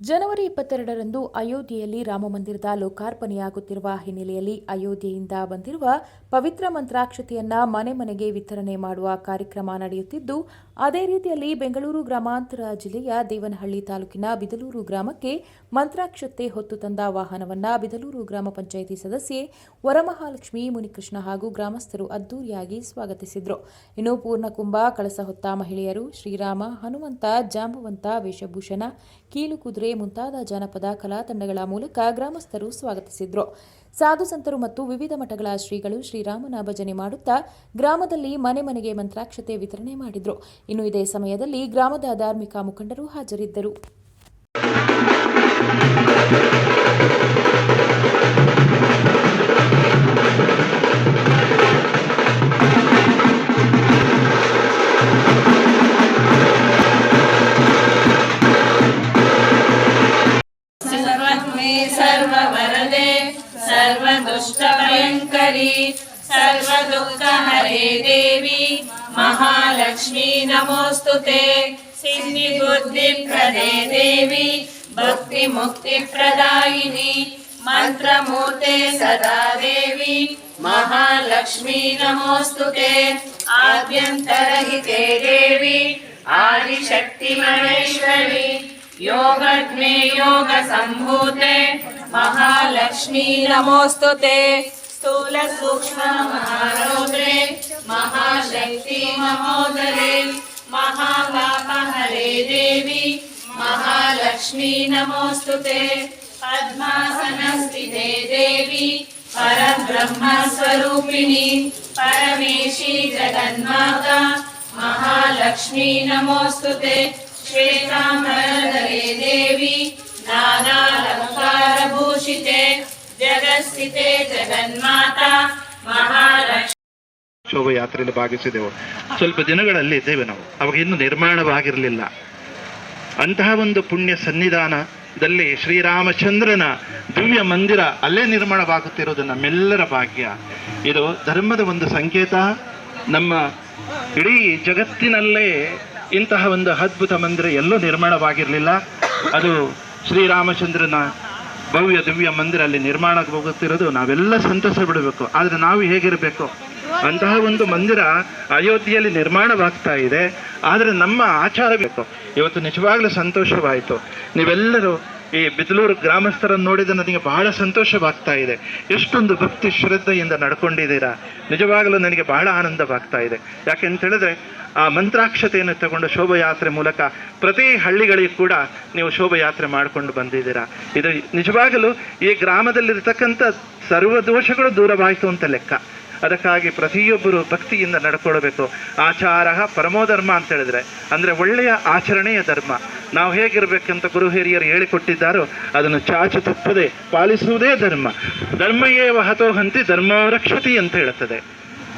ಜನವರಿ 22ರಂದು ಅಯೋಧ್ಯೆಯಲ್ಲಿ ರಾಮಮಂದಿರದ ಲೋಕಾರ್ಪಣೆಯಾಗುತ್ತಿರುವ ಹಿನ್ನೆಲೆಯಲ್ಲಿ ಅಯೋಧ್ಯೆಯಿಂದ ಬಂದಿರುವ ಪವಿತ್ರ ಮಂತ್ರಾಕ್ಷತೆಯನ್ನ ಮನೆ ಮನೆಗೆ ವಿತರಣೆ ಮಾಡುವ ಕಾರ್ಯಕ್ರಮ ನಡೆಯುತ್ತಿದ್ದು, ಅದೇ ರೀತಿಯಲ್ಲಿ ಬೆಂಗಳೂರು ಗ್ರಾಮಾಂತರ ಜಿಲ್ಲೆಯ ದೇವನಹಳ್ಳಿ ತಾಲೂಕಿನ ಬಿದಲೂರು ಗ್ರಾಮಕ್ಕೆ ಮಂತ್ರಾಕ್ಷತೆ ಹೊತ್ತು ತಂದ ವಾಹನವನ್ನ ಬಿದಲೂರು ಗ್ರಾಮ ಪಂಚಾಯಿತಿ ಸದಸ್ಯೆ ವರಮಹಾಲಕ್ಷ್ಮಿ ಮುನಿಕೃಷ್ಣ ಹಾಗೂ ಗ್ರಾಮಸ್ಥರು ಅದ್ದೂರಿಯಾಗಿ ಸ್ವಾಗತಿಸಿದರು. ಇನ್ನು ಪೂರ್ಣಕುಂಭ ಕಳಸ ಹೊತ್ತ ಮಹಿಳೆಯರು ಶ್ರೀರಾಮ, ಹನುಮಂತ, ಜಾಂಬವಂತ ವೇಷಭೂಷಣ, ಕೀಲು ಕುದುರೆ ಮುಂತಾದ ಜಾನಪದ ಕಲಾ ತಂಡಗಳ ಮೂಲಕ ಗ್ರಾಮಸ್ಥರು ಸ್ವಾಗತಿಸಿದರು. ಸಾಧು ಸಂತರು ಮತ್ತು ವಿವಿಧ ಮಠಗಳ ಶ್ರೀಗಳು ಶ್ರೀರಾಮನ ಭಜನೆ ಮಾಡುತ್ತಾ ಗ್ರಾಮದಲ್ಲಿ ಮನೆ ಮನೆಗೆ ಮಂತ್ರಾಕ್ಷತೆ ವಿತರಣೆ ಮಾಡಿದರು. ಇನ್ನು ಇದೇ ಸಮಯದಲ್ಲಿ ಗ್ರಾಮದ ಧಾರ್ಮಿಕ ಮುಖಂಡರು ಹಾಜರಿದ್ದರು. सर्ववरदे सर्वदुष्टभयङ्करी सर्वदुःखहरे देवी महालक्ष्मी नमोस्तुते। सिद्धिबुद्धिप्रदे देवी भक्तिमुक्तिप्रदायिनी मंत्रमूर्ते सदा देवी महालक्ष्मी नमोस्तुते। आद्यन्तरहिते देवी आदिशक्ति महेश्वरी योगज्ञे योग संभूते महालक्ष्मी नमोस्तुते। स्थूल सूक्ष्म महारौद्रे महाशक्ति महोदरे महापापहरे देवी महालक्ष्मी नमोस्तुते। पद्मासनस्थिते देवी परब्रह्म स्वरूपिणी परमेशी जगन्माता महालक्ष्मी नमोस्तुते। श्वेतांबरधरे देवी नानालंकारभूषिते जगत्स्थिते जगन्माता महालक्ष्मी ಶೋಭಾಯಾತ್ರೆಯಲ್ಲಿ ಭಾಗಿಸಿದೆವು. ಸ್ವಲ್ಪ ದಿನಗಳಲ್ಲಿ ಇದ್ದೇವೆ ನಾವು. ಅವಾಗ ಇನ್ನೂ ನಿರ್ಮಾಣವಾಗಿರಲಿಲ್ಲ. ಅಂತಹ ಒಂದು ಪುಣ್ಯ ಸನ್ನಿಧಾನದಲ್ಲಿ ಶ್ರೀರಾಮಚಂದ್ರನ ದಿವ್ಯ ಮಂದಿರ ಅಲ್ಲೇ ನಿರ್ಮಾಣವಾಗುತ್ತಿರುವುದು ನಮ್ಮೆಲ್ಲರ ಭಾಗ್ಯ. ಇದು ಧರ್ಮದ ಒಂದು ಸಂಕೇತ. ನಮ್ಮ ಇಡೀ ಜಗತ್ತಿನಲ್ಲೇ ಇಂತಹ ಒಂದು ಅದ್ಭುತ ಮಂದಿರ ಎಲ್ಲೂ ನಿರ್ಮಾಣವಾಗಿರಲಿಲ್ಲ. ಅದು ಶ್ರೀರಾಮಚಂದ್ರನ ಭವ್ಯ ದಿವ್ಯ ಮಂದಿರ ಅಲ್ಲಿ ನಿರ್ಮಾಣವಾಗುತ್ತಿರೋದು ನಾವೆಲ್ಲ ಸಂತಸ ಬಿಡಬೇಕು. ಆದರೆ ನಾವು ಹೇಗಿರಬೇಕು? ಅಂತಹ ಒಂದು ಮಂದಿರ ಅಯೋಧ್ಯೆಯಲ್ಲಿ ನಿರ್ಮಾಣವಾಗ್ತಾ ಇದೆ. ಆದರೆ ನಮ್ಮ ಆಚಾರ ಬೇಕು. ಇವತ್ತು ನಿಜವಾಗ್ಲೂ ಸಂತೋಷವಾಯಿತು. ನೀವೆಲ್ಲರೂ ಈ ಬಿದಲೂರು ಗ್ರಾಮಸ್ಥರನ್ನು ನೋಡಿದ ನನಗೆ ಬಹಳ ಸಂತೋಷವಾಗ್ತಾ ಇದೆ. ಎಷ್ಟೊಂದು ಭಕ್ತಿ ಶ್ರದ್ಧೆಯಿಂದ ನಡ್ಕೊಂಡಿದ್ದೀರಾ. ನಿಜವಾಗಲೂ ನನಗೆ ಬಹಳ ಆನಂದವಾಗ್ತಾ ಇದೆ. ಯಾಕೆಂತ ಹೇಳಿದ್ರೆ ಆ ಮಂತ್ರಾಕ್ಷತೆಯನ್ನು ತಗೊಂಡು ಶೋಭಾಯಾತ್ರೆ ಮೂಲಕ ಪ್ರತಿ ಹಳ್ಳಿಗಳಿಗೂ ಕೂಡ ನೀವು ಶೋಭಾಯಾತ್ರೆ ಮಾಡಿಕೊಂಡು ಬಂದಿದ್ದೀರಾ. ಇದು ನಿಜವಾಗಲೂ ಈ ಗ್ರಾಮದಲ್ಲಿರ್ತಕ್ಕಂಥ ಸರ್ವ ದೋಷಗಳು ದೂರವಾಯಿತು ಅಂತ ಲೆಕ್ಕ. ಅದಕ್ಕಾಗಿ ಪ್ರತಿಯೊಬ್ಬರು ಭಕ್ತಿಯಿಂದ ನಡ್ಕೊಳ್ಬೇಕು. ಆಚಾರ ಪರಮೋಧರ್ಮ ಅಂತ ಹೇಳಿದ್ರೆ ಅಂದರೆ ಒಳ್ಳೆಯ ಆಚರಣೆಯ ಧರ್ಮ. ನಾವು ಹೇಗಿರಬೇಕಂತ ಗುರು ಹಿರಿಯರು ಹೇಳಿಕೊಟ್ಟಿದ್ದಾರೋ ಅದನ್ನು ಚಾಚು ತಪ್ಪದೆ ಪಾಲಿಸುವುದೇ ಧರ್ಮ. ಧರ್ಮಯೇವ ಹತೋಹಂತಿ ಧರ್ಮೋ ರಕ್ಷತಿ ಅಂತ ಹೇಳುತ್ತದೆ.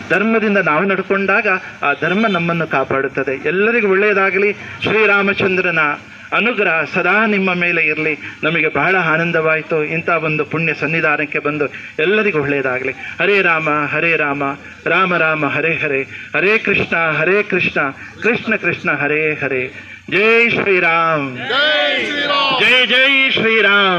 ಧರ್ಮದಿಂದ ನಾವು ನಡ್ಕೊಂಡಾಗ ಆ ಧರ್ಮ ನಮ್ಮನ್ನು ಕಾಪಾಡುತ್ತದೆ. ಎಲ್ಲರಿಗೂ ಒಳ್ಳೆಯದಾಗಲಿ. ಶ್ರೀರಾಮಚಂದ್ರನ ಅನುಗ್ರಹ ಸದಾ ನಿಮ್ಮ ಮೇಲೆ ಇರಲಿ. ನಮಗೆ ಬಹಳ ಆನಂದವಾಯಿತು ಇಂಥ ಒಂದು ಪುಣ್ಯ ಸನ್ನಿಧಾನಕ್ಕೆ ಬಂದು. ಎಲ್ಲರಿಗೂ ಒಳ್ಳೆಯದಾಗಲಿ. ಹರೇ ರಾಮ ಹರೇ ರಾಮ ರಾಮ ರಾಮ ಹರೇ ಹರೇ ಹರೇ ಕೃಷ್ಣ ಕೃಷ್ಣ ಕೃಷ್ಣ ಹರೇ ಹರೇ. ಜೈ ಶ್ರೀರಾಮ್, ಜೈ ಜೈ ಶ್ರೀರಾಮ್.